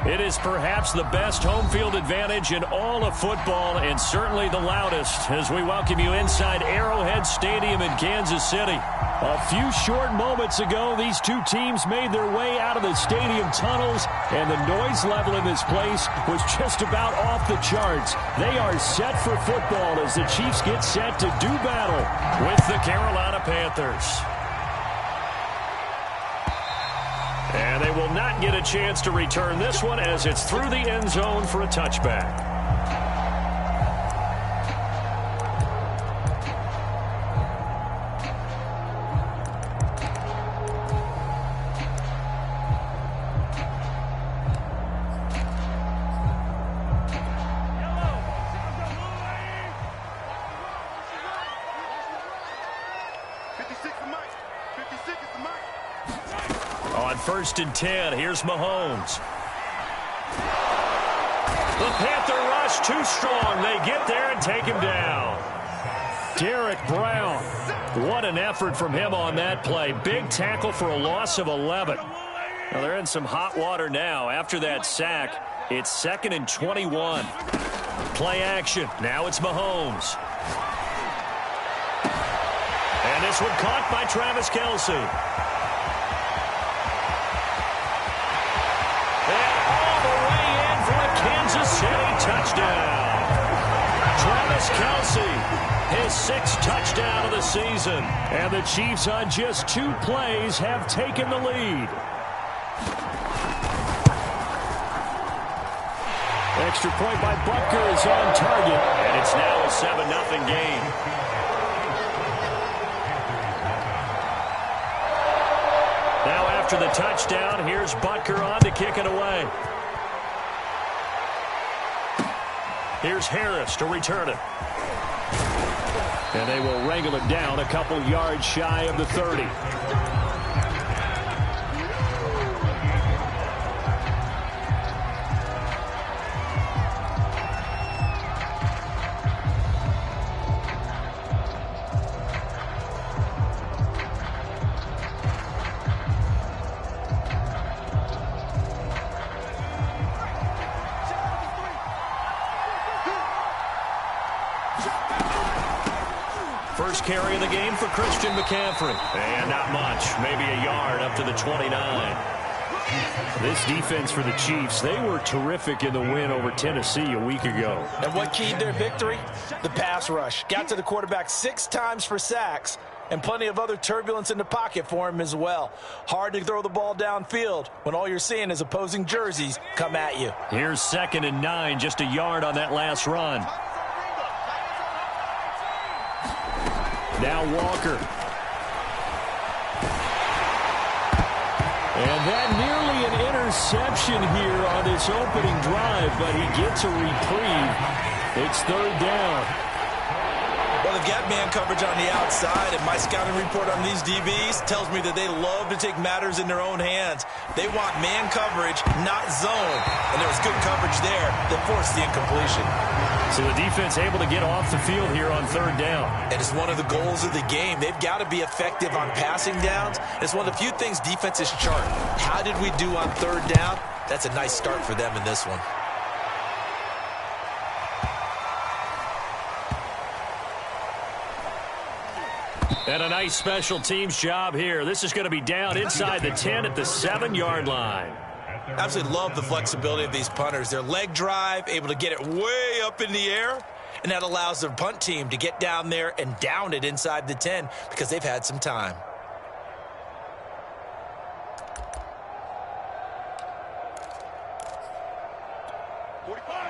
It is perhaps the best home field advantage in all of football, and certainly the loudest, as we welcome you inside Arrowhead Stadium in Kansas City. A few short moments ago, these two teams made their way out of the stadium tunnels, and the noise level in this place was just about off the charts. They are set for football as the Chiefs get set to do battle with the Carolina Panthers. And they will not get a chance to return this one as it's through the end zone for a touchback. On 1st and 10, here's Mahomes. The Panther rush too strong. They get there and take him down. Derek Brown. What an effort from him on that play. Big tackle for a loss of 11. Now they're in some hot water now. After that sack, it's 2nd and 21. Play action. Now it's Mahomes. And this one caught by Travis Kelce. Kansas City touchdown. Travis Kelce, his 6th touchdown of the season. And the Chiefs on just 2 plays have taken the lead. Extra point by Butker is on target. And it's now a 7-0 game. Now after the touchdown, here's Butker on to kick it away. Here's Harris to return it. And they will wrangle it down a couple yards shy of the 30. First carry of the game for Christian McCaffrey. And not much. Maybe a yard up to the 29. This defense for the Chiefs, they were terrific in the win over Tennessee a week ago. And what keyed their victory? The pass rush. Got to the quarterback 6 times for sacks. And plenty of other turbulence in the pocket for him as well. Hard to throw the ball downfield when all you're seeing is opposing jerseys come at you. Here's 2nd and 9, just a yard on that last run. Now Walker. And that nearly an interception here on this opening drive, but he gets a reprieve. It's 3rd down. Well, they've got man coverage on the outside, and my scouting report on these DBs tells me that they love to take matters in their own hands. They want man coverage, not zone. And there was good coverage there that forced the incompletion. So the defense able to get off the field here on 3rd down. And it's one of the goals of the game. They've got to be effective on passing downs. It's one of the few things defenses chart. How did we do on 3rd down? That's a nice start for them in this one. And a nice special teams job here. This is going to be down inside the 10 at the 7-yard line. Absolutely love the flexibility of these punters. Their leg drive, able to get it way up in the air, and that allows their punt team to get down there and down it inside the 10 because they've had some time.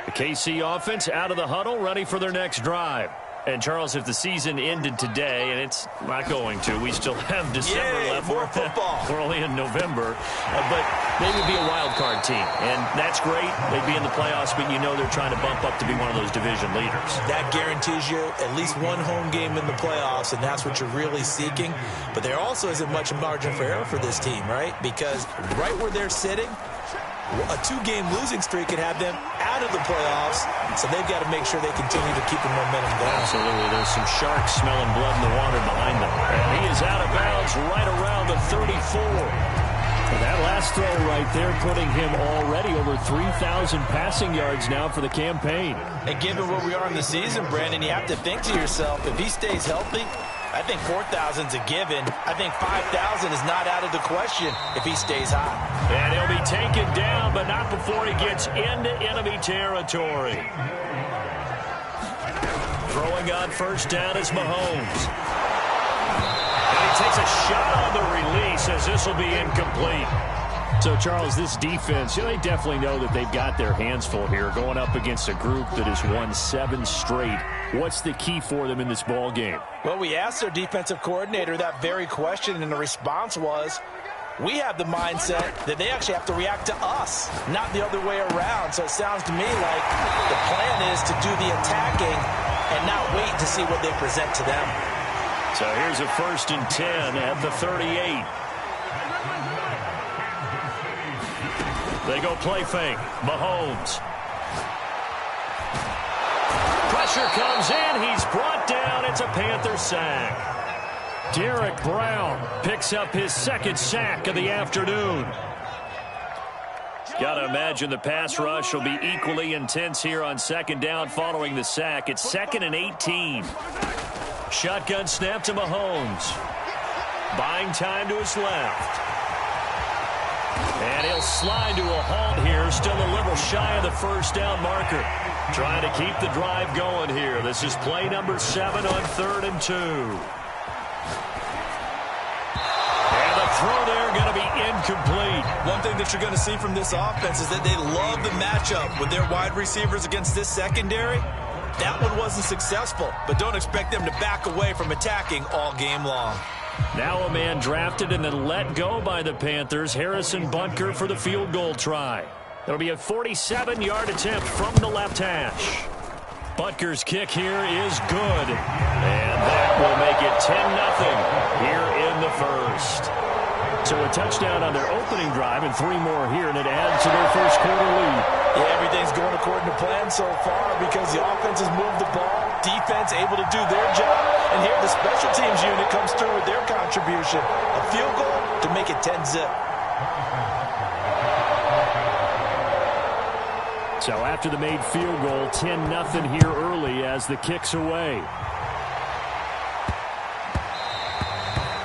The KC offense out of the huddle, ready for their next drive. And, Charles, if the season ended today, and it's not going to, we still have December left. More football. We're only in November. But they would be a wild card team, and that's great. They'd be in the playoffs, but you know they're trying to bump up to be one of those division leaders. That guarantees you at least one home game in the playoffs, and that's what you're really seeking. But there also isn't much margin for error for this team, right? Because right where they're sitting, a 2-game losing streak could have them out of the playoffs, so they've got to make sure they continue to keep the momentum going. Absolutely. There's some sharks smelling blood in the water behind them. And he is out of bounds right around the 34. That last throw right there putting him already over 3,000 passing yards now for the campaign. And given where we are in the season, Brandon, you have to think to yourself, if he stays healthy, I think 4,000's a given. I think 5,000 is not out of the question if he stays hot. And he'll be taken down, but not before he gets into enemy territory. Throwing on first down is Mahomes. And he takes a shot on the release as this will be incomplete. So, Charles, this defense, they definitely know that they've got their hands full here going up against a group that has won 7 straight. What's the key for them in this ball game? Well, we asked their defensive coordinator that very question, and the response was, we have the mindset that they actually have to react to us, not the other way around. So it sounds to me like the plan is to do the attacking and not wait to see what they present to them. So here's a 1st and 10 at the 38. They go play fake. Mahomes. Pressure comes in. He's brought down. It's a Panther sack. Derek Brown picks up his 2nd sack of the afternoon. Got to imagine the pass rush will be equally intense here on 2nd down following the sack. It's 2nd and 18. Shotgun snap to Mahomes. Buying time to his left. And he'll slide to a halt here. Still a little shy of the 1st down marker. Trying to keep the drive going here. This is play number 7 on 3rd and 2. And the throw there going to be incomplete. One thing that you're going to see from this offense is that they love the matchup with their wide receivers against this secondary. That one wasn't successful, but don't expect them to back away from attacking all game long. Now a man drafted and then let go by the Panthers. Harrison Butker for the field goal try. It'll be a 47-yard attempt from the left hash. Butker's kick here is good. And that will make it 10-0 here in the 1st. So a touchdown on their opening drive and 3 more here, and it adds to their 1st quarter lead. Yeah, everything's going according to plan so far because the offense has moved the ball, defense able to do their job, and here the special teams unit comes through with their contribution. A field goal to make it 10-0. So after the made field goal, 10-0 here early as the kick's away.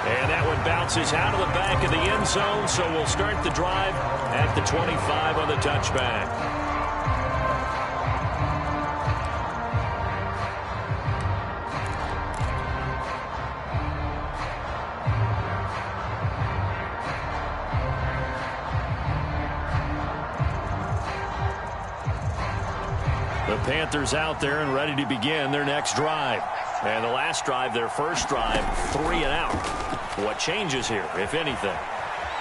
And that one bounces out of the back of the end zone, so we'll start the drive at the 25 on the touchback. The Panthers out there and ready to begin their next drive. And the last drive, their 1st drive, 3 and out. What changes here, if anything?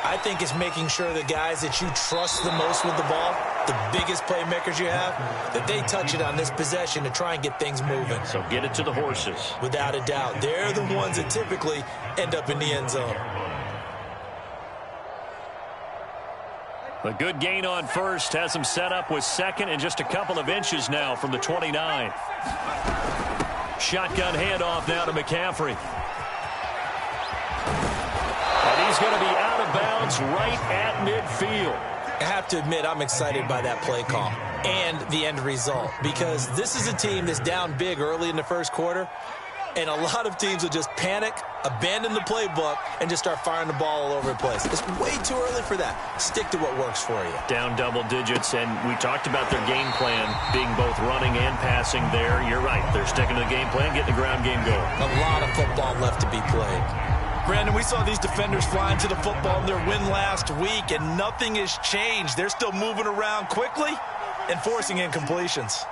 I think it's making sure the guys that you trust the most with the ball, the biggest playmakers you have, that they touch it on this possession to try and get things moving. So get it to the horses. Without a doubt. They're the ones that typically end up in the end zone. A good gain on 1st has him set up with 2nd and just a couple of inches now from the 29. Shotgun handoff now to McCaffrey. And he's going to be out of bounds right at midfield. I have to admit, I'm excited by that play call and the end result because this is a team that's down big early in the 1st quarter, and a lot of teams will just panic, abandon the playbook, and just start firing the ball all over the place. It's way too early for that. Stick to what works for you. Down double digits, and we talked about their game plan being both running and passing there. You're right. They're sticking to the game plan, getting the ground game going. A lot of football left to be played. Brandon, we saw these defenders flying to the football in their win last week, and nothing has changed. They're still moving around quickly and forcing incompletions.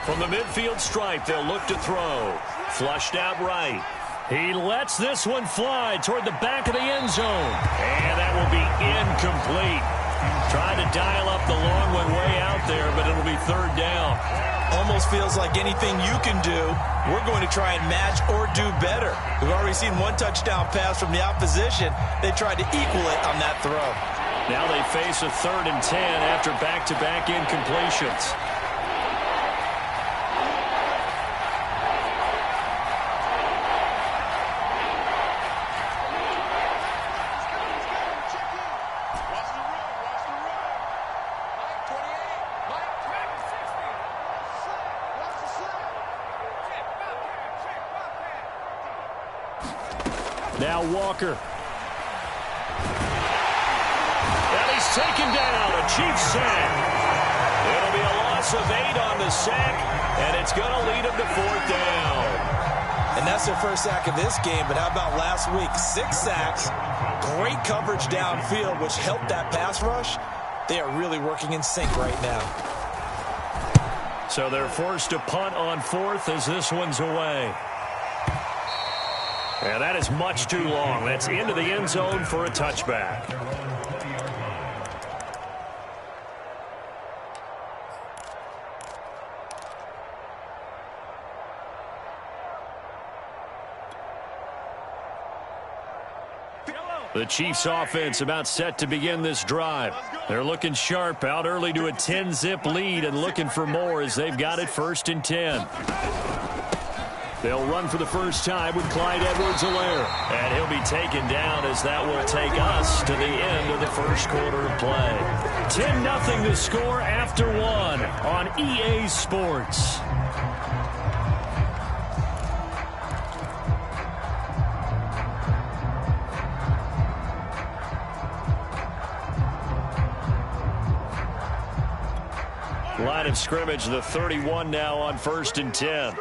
From the midfield stripe, they'll look to throw. Flushed out right. He lets this one fly toward the back of the end zone. And that will be incomplete. Trying to dial up the long one way out there, but it'll be 3rd down. Almost feels like anything you can do, we're going to try and match or do better. We've already seen 1 touchdown pass from the opposition. They tried to equal it on that throw. Now they face a 3rd and 10 after back-to-back incompletions. Now Walker. And he's taken down. A Chiefs sack. It'll be a loss of 8 on the sack, and it's going to lead him to 4th down. And that's their first sack of this game, but how about last week? 6 sacks, great coverage downfield, which helped that pass rush. They are really working in sync right now. So they're forced to punt on 4th as this one's away. And that is much too long. That's into the end zone for a touchback. The Chiefs offense about set to begin this drive. They're looking sharp, out early to a 10-zip lead and looking for more as they've got it 1st and 10. They'll run for the first time with Clyde Edwards-Helaire. And he'll be taken down as that will take us to the end of the first quarter of play. 10-0 the score after 1 on EA Sports. Line of scrimmage, the 31 now on 1st and 10.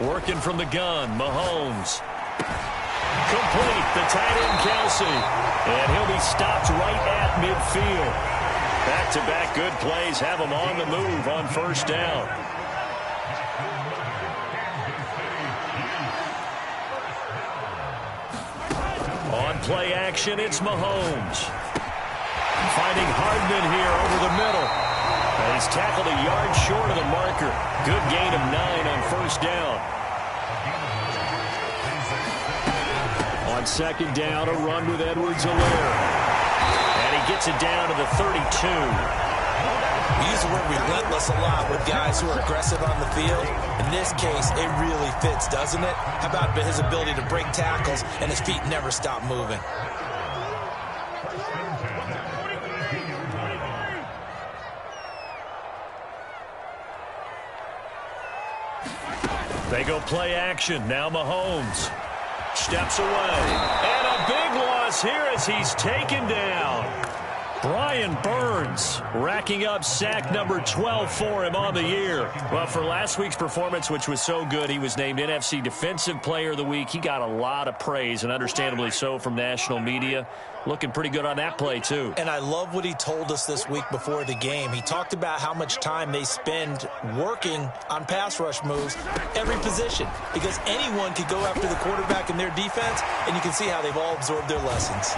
Working from the gun, Mahomes. Complete, the tight end, Kelsey. And he'll be stopped right at midfield. Back-to-back good plays have him on the move on 1st down. On play action, it's Mahomes. Finding Hardman here over the middle. And he's tackled a yard short of the marker. Good gain of 9 on 1st down. On 2nd down, a run with Edwards-Helaire. And he gets it down to the 32. We use the word relentless a lot with guys who are aggressive on the field. In this case, it really fits, doesn't it? How about his ability to break tackles and his feet never stop moving? They go play action. Now Mahomes steps away. And a big loss here as he's taken down. Brian Burns racking up sack number 12 for him on the year. Well, for last week's performance, which was so good, he was named NFC Defensive Player of the Week. He got a lot of praise, and understandably so, from national media. Looking pretty good on that play, too. And I love what he told us this week before the game. He talked about how much time they spend working on pass rush moves, every position, because anyone could go after the quarterback in their defense, and you can see how they've all absorbed their lessons.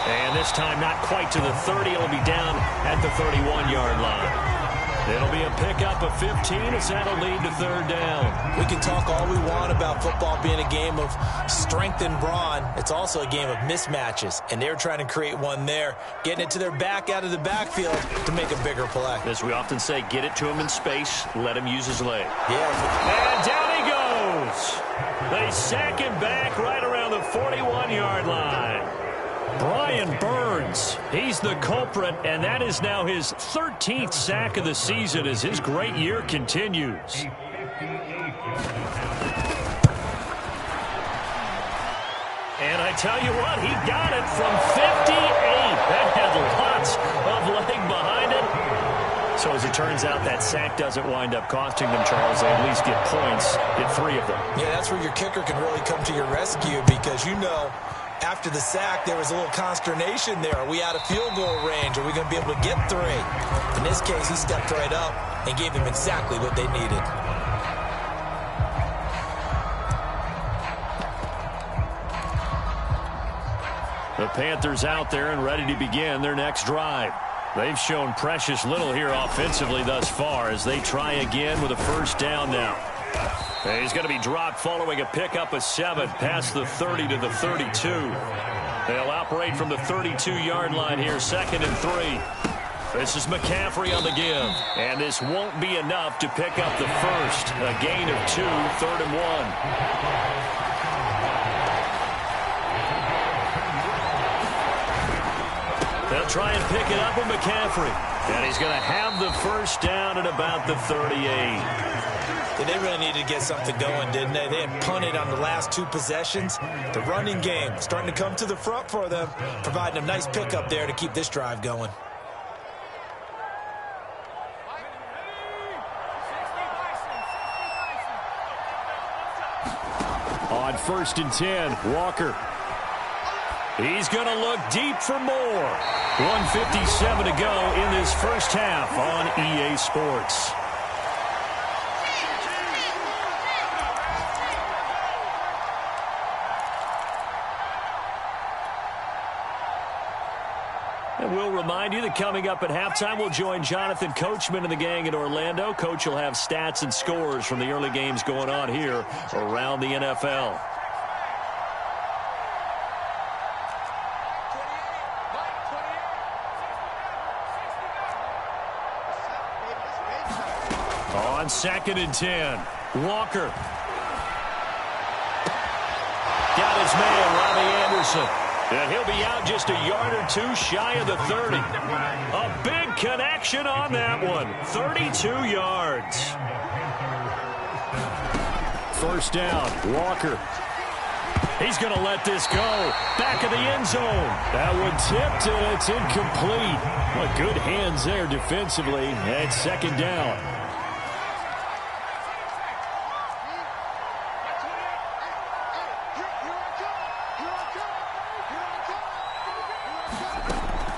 And this time not quite to the 30. It'll be down at the 31-yard line. It'll be a pickup of 15 as that'll lead to 3rd down. We can talk all we want about football being a game of strength and brawn. It's also a game of mismatches, and they're trying to create one there, getting it to their back out of the backfield to make a bigger play. As we often say, get it to him in space, let him use his leg. Yeah. And down he goes. They sack him back right around the 41-yard line. Brian Burns, he's the culprit, and that is now his 13th sack of the season as his great year continues. And I tell you what, he got it from 58. That had lots of leg behind it. So as it turns out, that sack doesn't wind up costing them, Charles. They at least get points, get 3 of them. Yeah, that's where your kicker can really come to your rescue because, you know, after the sack, there was a little consternation there. Are we out of field goal range? Are we going to be able to get 3? In this case, he stepped right up and gave them exactly what they needed. The Panthers out there and ready to begin their next drive. They've shown precious little here offensively thus far as they try again with a 1st down now. He's going to be dropped following a pickup of 7 past the 30 to the 32. They'll operate from the 32-yard line here, 2nd and 3. This is McCaffrey on the give, and this won't be enough to pick up the first. A gain of 2, 3rd and 1. They'll try and pick it up with McCaffrey. And he's going to have the first down at about the 38. They really needed to get something going, didn't they? They had punted on the last 2 possessions. The running game starting to come to the front for them, providing a nice pickup there to keep this drive going. On 1st and 10, Walker. He's going to look deep for more. 1:57 to go in this first half on EA Sports. And we'll remind you that coming up at halftime, we'll join Jonathan Coachman and the gang in Orlando. Coach will have stats and scores from the early games going on here around the NFL. On 2nd and 10, Walker. Got his man, Robbie Anderson. And he'll be out just a yard or 2 shy of the 30. A big connection on that one. 32 yards. First down, Walker. He's going to let this go. Back of the end zone. That one tipped, and it's incomplete. Well, good hands there defensively at 2nd down.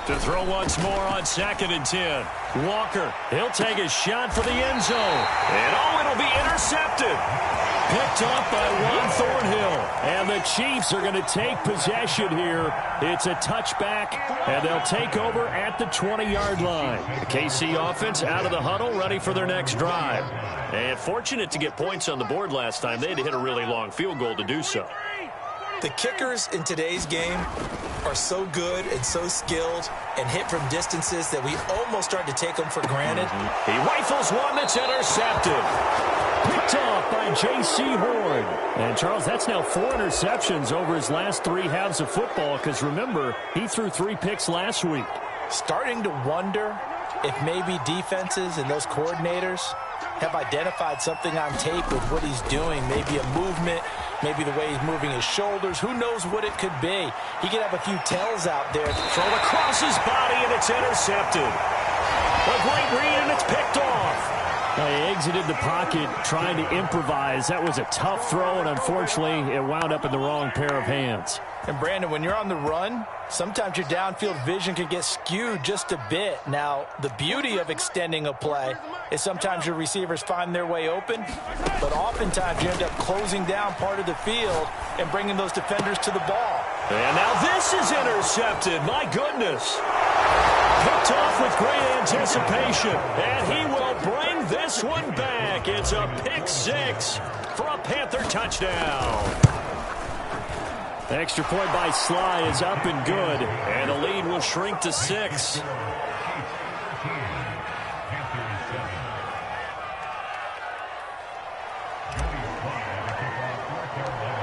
To throw once more on 2nd and 10. Walker, he'll take a shot for the end zone. And it'll be intercepted. Picked off by Juan Thornhill. And the Chiefs are going to take possession here. It's a touchback, and they'll take over at the 20-yard line. The KC offense out of the huddle, ready for their next drive. And fortunate to get points on the board last time. They had to hit a really long field goal to do so. The kickers in today's game are so good and so skilled and hit from distances that we almost start to take them for granted. He rifles one that's intercepted. Picked off by J.C. Horn. And, Charles, that's now 4 interceptions over his last 3 halves of football because, remember, he threw 3 picks last week. Starting to wonder if maybe defenses and those coordinators have identified something on tape with what he's doing, maybe a movement, maybe the way he's moving his shoulders. Who knows what it could be? He could have a few tells out there. Thrown across his body, and it's intercepted. A great read, and it's picked off. Well, he exited the pocket trying to improvise. That was a tough throw, and unfortunately, it wound up in the wrong pair of hands. And, Brandon, when you're on the run, sometimes your downfield vision can get skewed just a bit. Now, the beauty of extending a play is sometimes your receivers find their way open, but oftentimes you end up closing down part of the field and bringing those defenders to the ball. And now this is intercepted. My goodness. Picked off with great anticipation, and he will bring this one back. It's a pick 6 for a Panther touchdown. The extra point by Sly is up and good, and the lead will shrink to 6.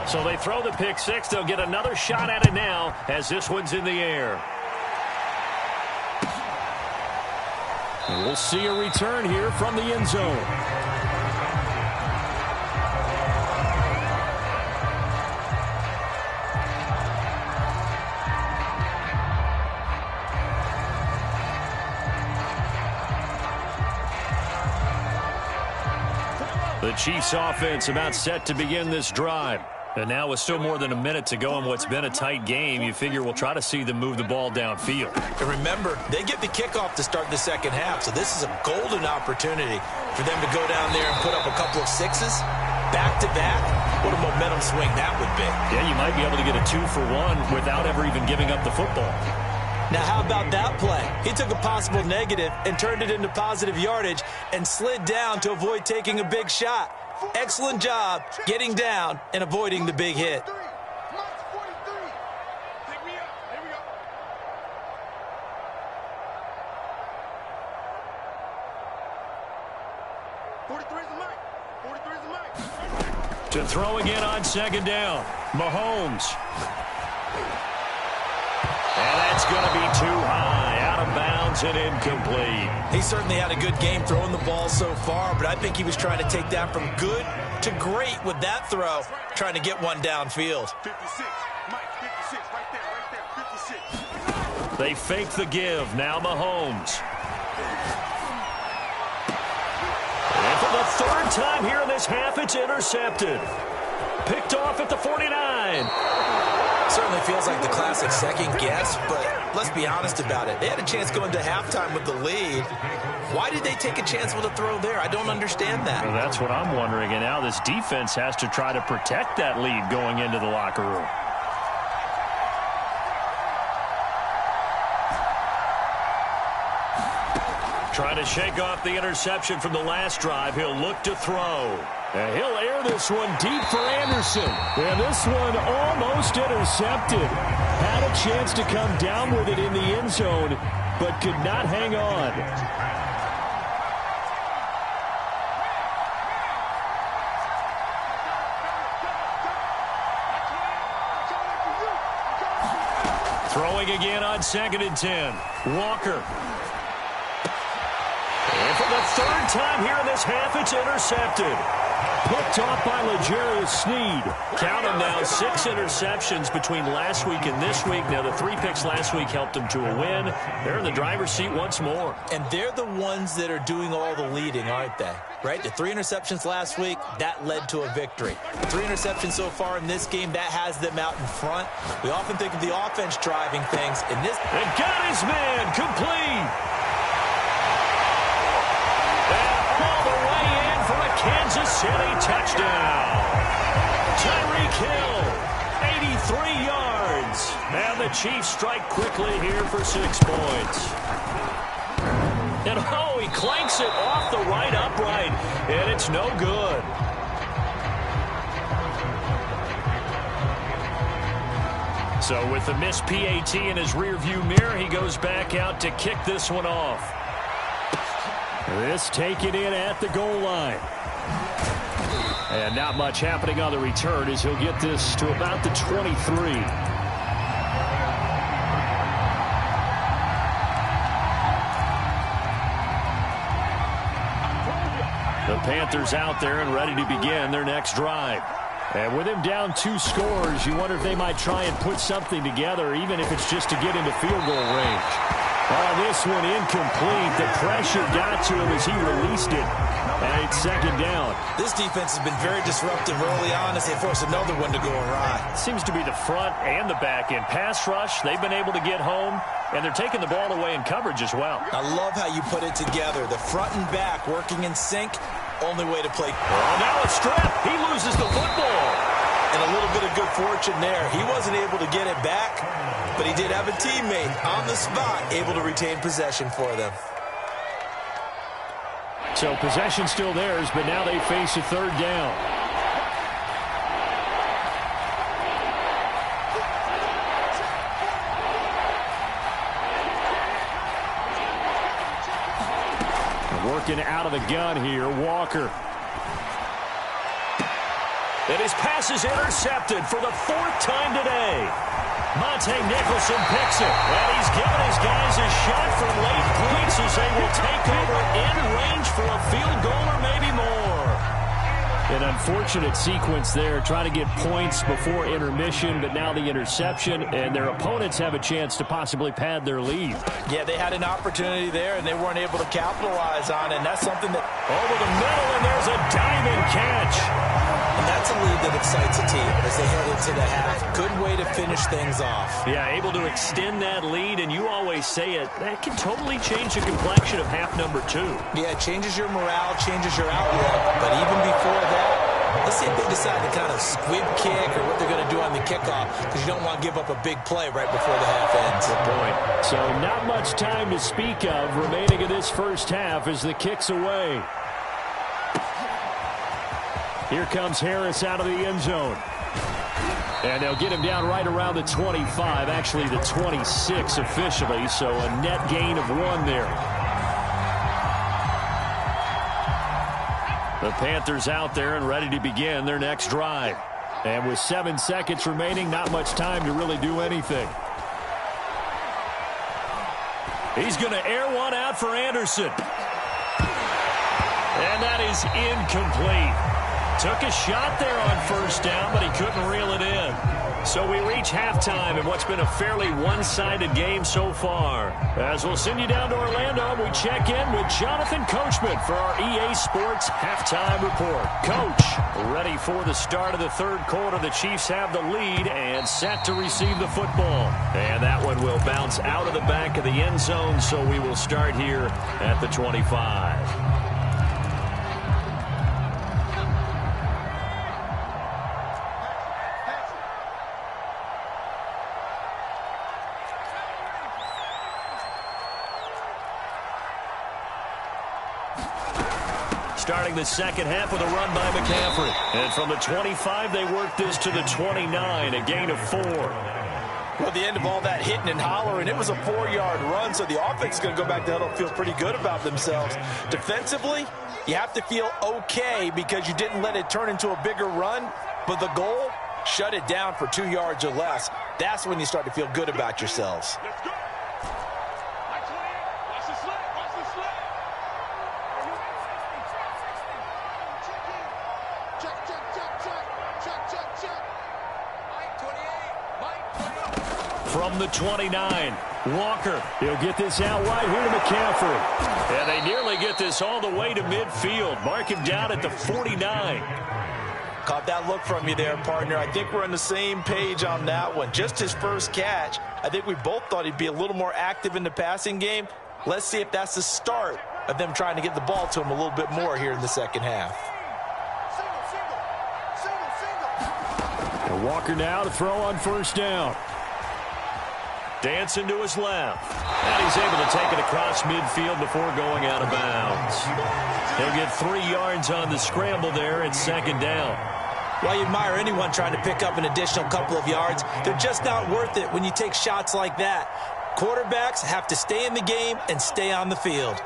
So they throw the pick 6. They'll get another shot at it now as this one's in the air. And we'll see a return here from the end zone. The Chiefs offense about set to begin this drive. And now with still more than a minute to go in what's been a tight game, you figure we'll try to see them move the ball downfield. And remember, they get the kickoff to start the second half, so this is a golden opportunity for them to go down there and put up a couple of 6s back-to-back. What a momentum swing that would be. Yeah, you might be able to get a 2-for-1 without ever even giving up the football. Now, how about that play? He took a possible negative and turned it into positive yardage and slid down to avoid taking a big shot. Excellent job getting down and avoiding the big hit. To throw again on second down, Mahomes. And that's going to be too high, out of bounds and incomplete. He certainly had a good game throwing the ball so far, but I think he was trying to take that from good to great with that throw, trying to get one downfield. 56, Mike, 56, right there, 56. They fake the give, now Mahomes. And for the third time here in this half, it's intercepted. Picked off at the 49. Certainly feels like the classic second guess, but let's be honest about it. They had a chance going to halftime with the lead. Why did they take a chance with a throw there? I don't understand that. Well, that's what I'm wondering. And now this defense has to try to protect that lead going into the locker room. Trying to shake off the interception from the last drive. He'll look to throw. And he'll air this one deep for Anderson. And this one almost intercepted. Had a chance to come down with it in the end zone, but could not hang on. Throwing again on 2nd and 10. Walker. And for the third time here in this half, it's intercepted. Picked off by L'Jarius Sneed. Count them now, 6 interceptions between last week and this week. Now, the 3 picks last week helped them to a win. They're in the driver's seat once more. And they're the ones that are doing all the leading, aren't they? Right? The 3 interceptions last week, that led to a victory. 3 interceptions so far in this game, that has them out in front. We often think of the offense driving things. In this, and got his man complete. Kansas City touchdown. Tyreek Hill, 83 yards. And the Chiefs strike quickly here for 6 points. And he clanks it off the right upright, and it's no good. So with the missed PAT in his rearview mirror, he goes back out to kick this one off. This taken in at the goal line. And not much happening on the return as he'll get this to about the 23. The Panthers out there and ready to begin their next drive. And with him down 2 scores, you wonder if they might try and put something together, even if it's just to get into field goal range. Oh, this one incomplete. The pressure got to him as he released it. And it's 2nd down. This defense has been very disruptive early on as they force another one to go awry. Seems to be the front and the back end. Pass rush, they've been able to get home, and they're taking the ball away in coverage as well. I love how you put it together. The front and back working in sync, only way to play. Oh, now it's stripped. He loses the football. And a little bit of good fortune there. He wasn't able to get it back, but he did have a teammate on the spot able to retain possession for them. So possession still theirs, but now they face a 3rd down. Working out of the gun here, Walker. And his pass is intercepted for the 4th time today. Monte Nicholson picks it, and he's given his guys a shot for late points as they will take over in range for a field goal or maybe more. An unfortunate sequence there, trying to get points before intermission, but now the interception, and their opponents have a chance to possibly pad their lead. Yeah, they had an opportunity there, and they weren't able to capitalize on it, and that's something that... Over the middle, and there's a diving catch. And that's a lead that excites a team as they head into the half. Good way to finish things off. Yeah, able to extend that lead, and you always say it, that can totally change the complexion of half number 2. Yeah, it changes your morale, changes your outlook. But even before that, let's see if they decide to kind of squib kick or what they're going to do on the kickoff, because you don't want to give up a big play right before the half ends. Good point. So not much time to speak of remaining in this first half as the kick's away. Here comes Harris out of the end zone. And they'll get him down right around the 25, actually the 26 officially, so a net gain of 1 there. The Panthers out there and ready to begin their next drive. And with 7 seconds remaining, not much time to really do anything. He's going to air one out for Anderson. And that is incomplete. Took a shot there on first down, but he couldn't reel it in. So we reach halftime in what's been a fairly one-sided game so far. As we'll send you down to Orlando, we check in with Jonathan Coachman for our EA Sports Halftime Report. Coach, ready for the start of the third quarter. The Chiefs have the lead and set to receive the football. And that one will bounce out of the back of the end zone, so we will start here at the 25. Starting the second half with a run by McCaffrey. And from the 25, they work this to the 29, a gain of 4. Well, the end of all that hitting and hollering, it was a 4-yard run, so the offense is going to go back to huddle and feel pretty good about themselves. Defensively, you have to feel okay because you didn't let it turn into a bigger run, but the goal, shut it down for 2 yards or less. That's when you start to feel good about yourselves. Let's go. Mike 28. Watch the slip. Watch the slip. Check. Mike 28. From the 29, Walker. He'll get this out wide here to McCaffrey. And they nearly get this all the way to midfield. Mark him down at the 49. Caught that look from you there, partner. I think we're on the same page on that one. Just his first catch. I think we both thought he'd be a little more active in the passing game. Let's see if that's the start of them trying to get the ball to him a little bit more here in the second half. And Walker now to throw on first down. Dancing to his left. And he's able to take it across midfield before going out of bounds. He'll get 3 yards on the scramble there at second down. Well, you admire anyone trying to pick up an additional couple of yards. They're just not worth it when you take shots like that. Quarterbacks have to stay in the game and stay on the field.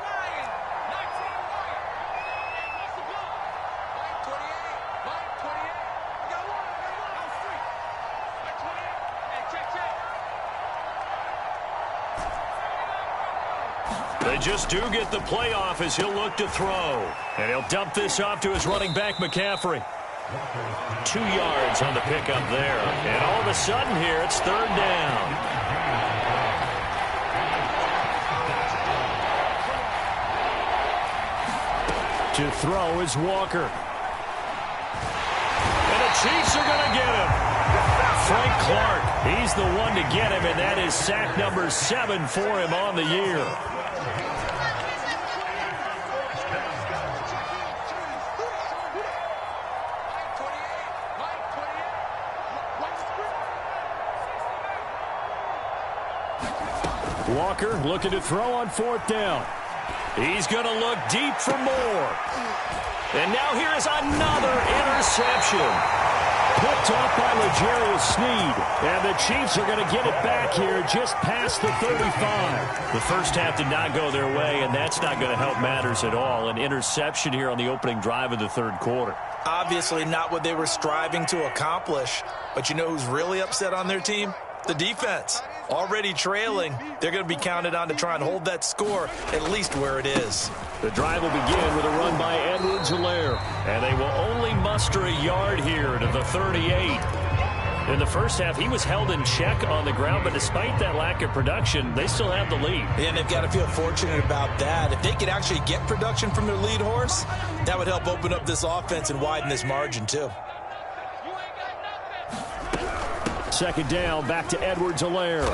They just do get the playoff as he'll look to throw. And he'll dump this off to his running back, McCaffrey. 2 yards on the pickup there. And all of a sudden here, it's third down. To throw is Walker. And the Chiefs are going to get him. Frank Clark, he's the one to get him, and that is sack number 7 for him on the year. Walker looking to throw on fourth down. He's going to look deep for more. And now here is another interception. Picked off by L'Jarius Sneed. And the Chiefs are going to get it back here just past the 35. The first half did not go their way, and that's not going to help matters at all. An interception here on the opening drive of the third quarter. Obviously not what they were striving to accomplish. But you know who's really upset on their team? The defense. Already trailing, they're going to be counted on to try and hold that score at least where it is. The drive will begin with a run by Edwards-Helaire, and they will only muster a yard here to the 38. In the first half, he was held in check on the ground, but despite that lack of production, they still have the lead. And they've got to feel fortunate about that. If they could actually get production from their lead horse, that would help open up this offense and widen this margin too. Second down, back to Edwards-Helaire.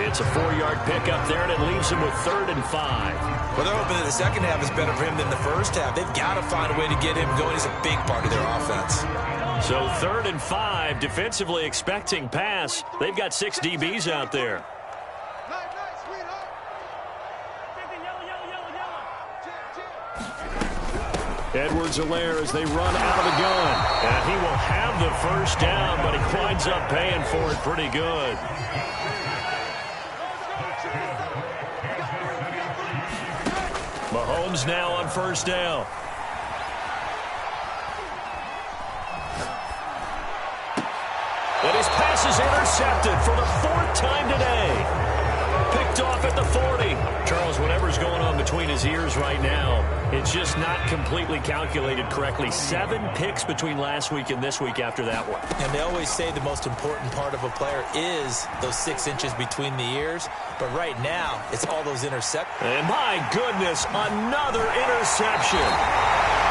It's a 4-yard pickup there, and it leaves him with 3rd and 5. Well, they're hoping that the second half is better for him than the first half. They've got to find a way to get him going. He's a big part of their offense. So 3rd and 5, defensively expecting pass. They've got 6 DBs out there. Edwards-Helaire as they run out of the gun. And he will have the first down, but he winds up paying for it pretty good. Mahomes now on first down. And his pass is intercepted for the 4th time today. Picked off at the 40. Charles, whatever's going on between his ears right now, it's just not completely calculated correctly. 7 picks between last week and this week after that one. And they always say the most important part of a player is those 6 inches between the ears. But right now, it's all those interceptions. And my goodness, another interception.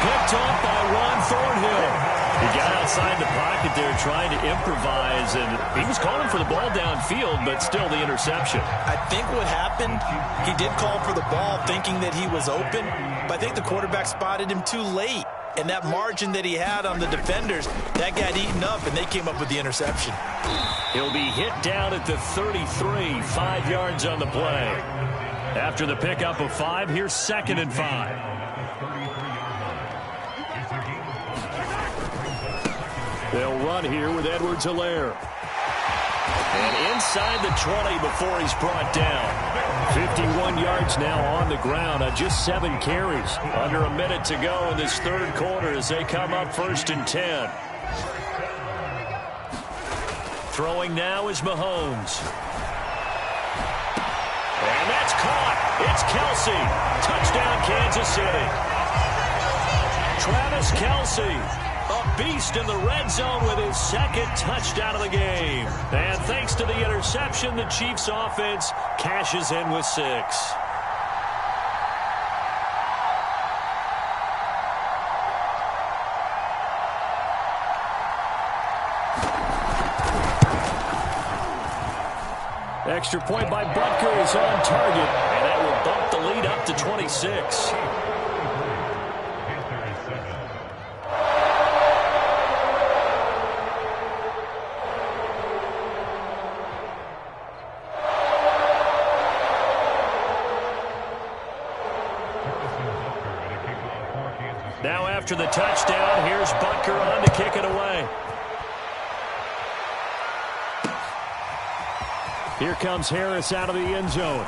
Picked off by Ron Thornhill. He got outside the pocket there trying to improvise, and he was calling for the ball downfield, but still the interception. I think what happened, he did call for the ball thinking that he was open, but I think the quarterback spotted him too late. And that margin that he had on the defenders, that got eaten up, and they came up with the interception. He'll be hit down at the 33, 5 yards on the play. After the pickup of 5, here's 2nd and 5. They'll run here with Edwards-Helaire. And inside the 20 before he's brought down. 51 yards now on the ground on just 7 carries. Under a minute to go in this third quarter as they come up 1st and 10. Throwing now is Mahomes. And that's caught. It's Kelce. Touchdown, Kansas City. Travis Kelce. A beast in the red zone with his 2nd touchdown of the game. And thanks to the interception, the Chiefs offense cashes in with 6. Extra point by Butker is on target, and that will bump the lead up to 26. Now after the touchdown, here's Butker on to kick it away. Here comes Harris out of the end zone.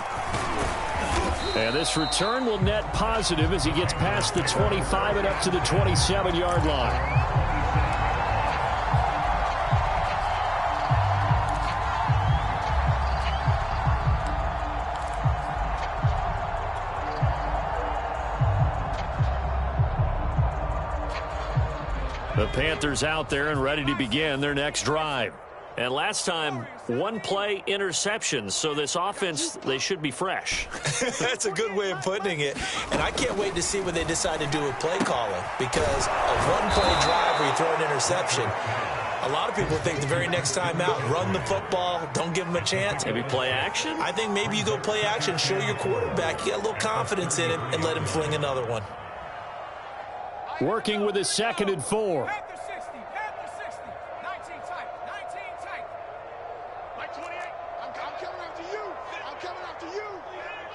And this return will net positive as he gets past the 25 and up to the 27-yard line. The Panthers out there and ready to begin their next drive. And last time, 1-play interceptions, so this offense, they should be fresh. That's a good way of putting it. And I can't wait to see what they decide to do with play calling, because a 1-play drive where you throw an interception, a lot of people think the very next time out, run the football, don't give them a chance. Maybe play action? I think maybe you go play action, show your quarterback, you got a little confidence in him, and let him fling another one. Working with his 2nd and 4. Panther 60, 19 tight, 19 tight. Like 28, I'm coming after you. I'm coming after you.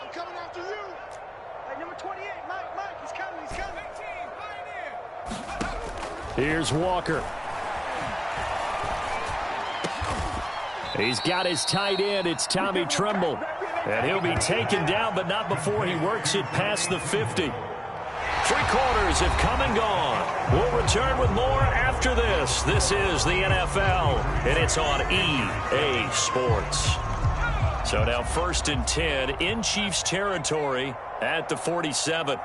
I'm coming after you. Hey, number 28, Mike, he's coming. 18, Pioneer. Here's Walker. He's got his tight end. It's Tommy Tremble. And he'll be taken down, but not before he works it past the 50. 3 quarters have come and gone. We'll return with more after this. This is the NFL, and it's on EA Sports. So now 1st and 10 in Chiefs territory at the 47.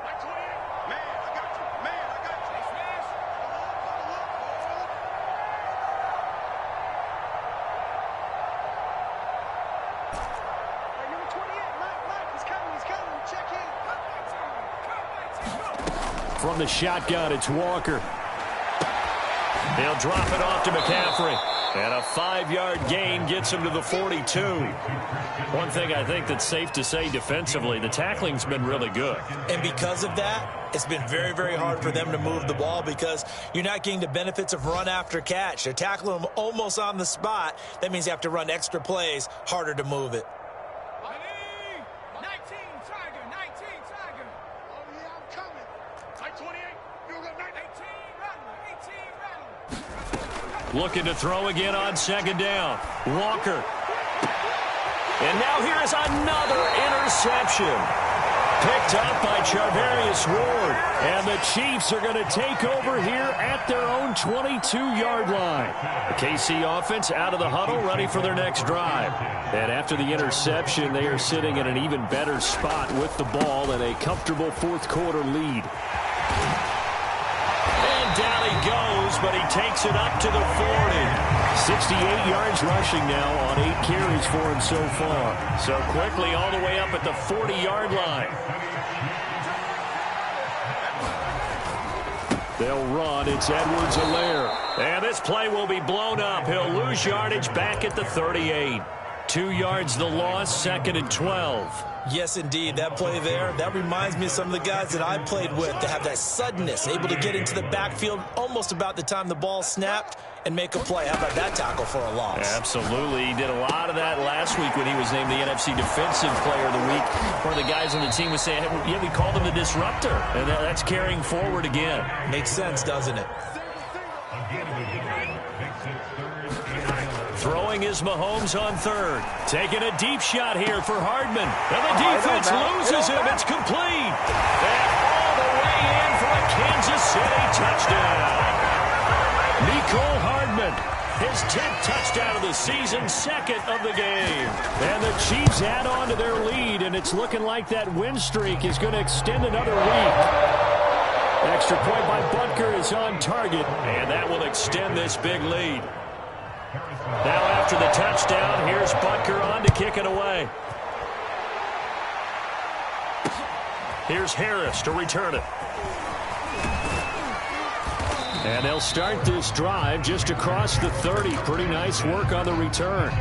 From the shotgun, it's Walker. They'll drop it off to McCaffrey. And a 5-yard gain gets him to the 42. One thing I think that's safe to say defensively, the tackling's been really good. And because of that, it's been very, very hard for them to move the ball because you're not getting the benefits of run after catch. They're tackling them almost on the spot. That means you have to run extra plays, harder to move it. Looking to throw again on 2nd down. Walker. And now here is another interception. picked up by Charvarius Ward. And the Chiefs are going to take over here at their own 22-yard line. The KC offense out of the huddle, ready for their next drive. And after the interception, they are sitting in an even better spot with the ball and a comfortable fourth-quarter lead. And down he goes, but he takes it up to the 40. 68 yards rushing now on 8 carries for him so far. So quickly all the way up at the 40-yard line. They'll run. It's Edwards-Helaire. And this play will be blown up. He'll lose yardage back at the 38. 2 yards the loss, 2nd and 12. Yes, indeed. That play there, that reminds me of some of the guys that I played with that have that suddenness, able to get into the backfield almost about the time the ball snapped and make a play. How about that tackle for a loss? Absolutely. He did a lot of that last week when he was named the NFC Defensive Player of the Week. One of the guys on the team was saying, yeah, we called him the disruptor. And that's carrying forward again. Makes sense, doesn't it? Throwing is Mahomes on third. Taking a deep shot here for Hardman. And the defense loses him. It's complete. And all the way in for a Kansas City touchdown. Mecole Hardman, his 10th touchdown of the season, 2nd of the game. And the Chiefs add on to their lead, and it's looking like that win streak is going to extend another week. Extra point by Butker is on target, and that will extend this big lead. Now after the touchdown, here's Butker on to kick it away. Here's Harris to return it. And they'll start this drive just across the 30. Pretty nice work on the return.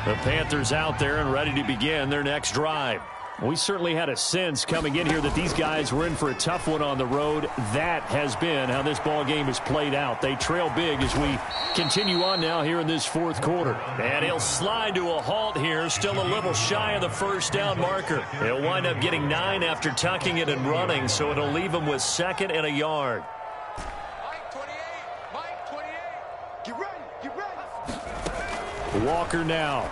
The Panthers out there and ready to begin their next drive. We certainly had a sense coming in here that these guys were in for a tough one on the road. That has been how this ball game has played out. They trail big as we continue on now here in this fourth quarter. And he'll slide to a halt here, still a little shy of the first down marker. He'll wind up getting 9 after tucking it and running, so it'll leave him with 2nd and a yard. Mike 28. Get ready. Walker now.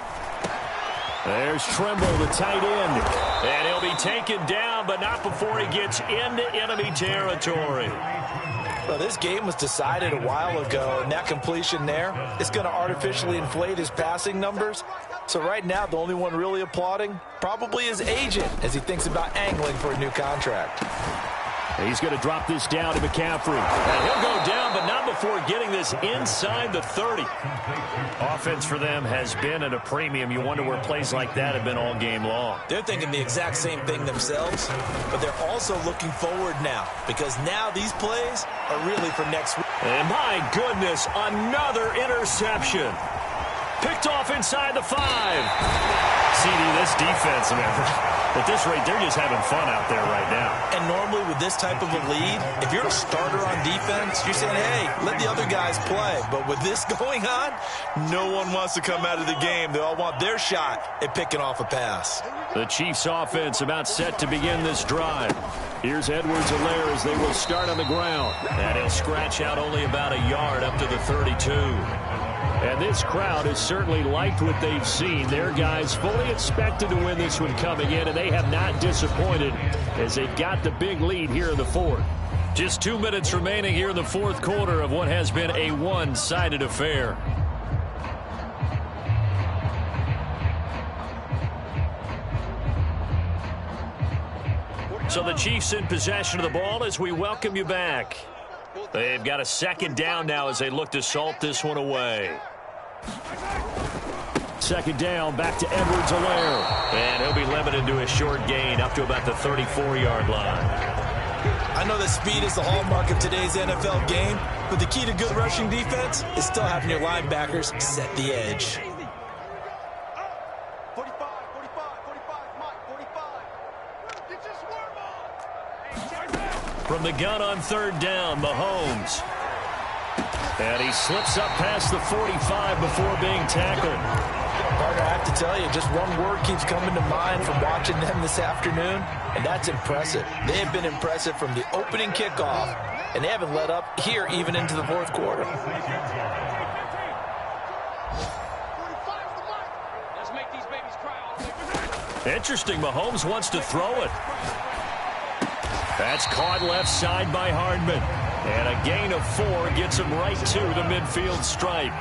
There's Tremble, the tight end. And he'll be taken down, but not before he gets into enemy territory. Well, this game was decided a while ago, and that completion there is going to artificially inflate his passing numbers. So right now, the only one really applauding probably his agent as he thinks about angling for a new contract. He's going to drop this down to McCaffrey. And he'll go down, but not before getting this inside the 30. Offense for them has been at a premium. You wonder where plays like that have been all game long. They're thinking the exact same thing themselves, but they're also looking forward now because now these plays are really for next week. And my goodness, another interception. Picked off inside the 5. CD, this defense, at this rate, they're just having fun out there right now. And normally with this type of a lead, if you're a starter on defense, you're saying, hey, let the other guys play. But with this going on, no one wants to come out of the game. They all want their shot at picking off a pass. The Chiefs offense about set to begin this drive. Here's Edwards-Helaire as they will start on the ground. And he'll scratch out only about a yard up to the 32. And this crowd has certainly liked what they've seen. Their guys fully expected to win this one coming in, and they have not disappointed as they've got the big lead here in the fourth. Just 2 minutes remaining here in the fourth quarter of what has been a one-sided affair. So the Chiefs in possession of the ball as we welcome you back. They've got a 2nd down now as they look to salt this one away. 2nd down, back to Edwards-Helaire. And he'll be limited to a short gain up to about the 34-yard line. I know that speed is the hallmark of today's NFL game, but the key to good rushing defense is still having your linebackers set the edge. 45, Mike, 45. Get your swerve on. From the gun on 3rd down, Mahomes. And he slips up past the 45 before being tackled. Partner, I have to tell you, just one word keeps coming to mind from watching them this afternoon, and that's impressive. They have been impressive from the opening kickoff, and they haven't let up here even into the fourth quarter. Let's make these babies cry all day. Interesting. Mahomes wants to throw it. That's caught left side by Hardman. And a gain of 4 gets him right to the midfield stripe.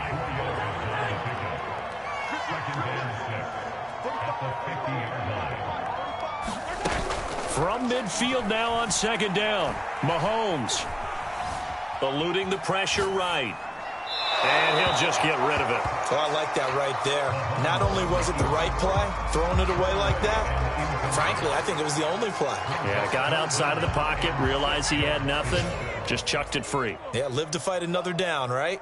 From midfield now on second down. Mahomes eluding the pressure right. And he'll just get rid of it. Oh, I like that right there. Not only was it the right play, throwing it away like that, frankly, I think it was the only play. Yeah, got outside of the pocket, realized he had nothing, just chucked it free. Yeah, live to fight another down, right?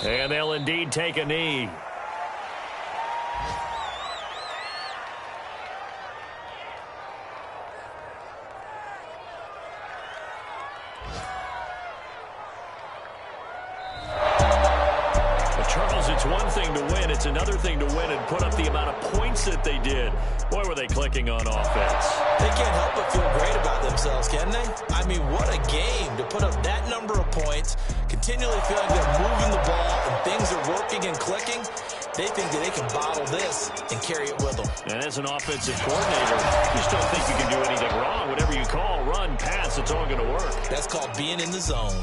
And they'll indeed take a knee. It's one thing to win. It's another thing to win and put up the amount of points that they did. Boy, were they clicking on offense. They can't help but feel great about themselves, can they? I mean, what a game to put up that number of points, continually feeling they're moving the ball and things are working and clicking. They think that they can bottle this and carry it with them. And as an offensive coordinator, you just don't think you can do anything wrong. Whatever you call, run, pass, it's all going to work. That's called being in the zone.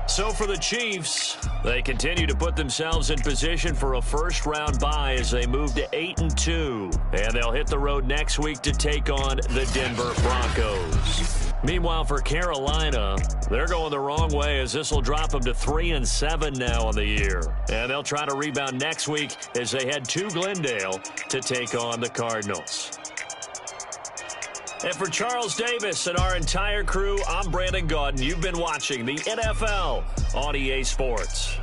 So for the Chiefs, they continue to put themselves in position for a first-round bye as they move to 8-2. And they'll hit the road next week to take on the Denver Broncos. Meanwhile, for Carolina, they're going the wrong way as this will drop them to 3-7 now on the year. And they'll try to rebound next week as they head to Glendale to take on the Cardinals. And for Charles Davis and our entire crew, I'm Brandon Gaudin. You've been watching the NFL on EA Sports.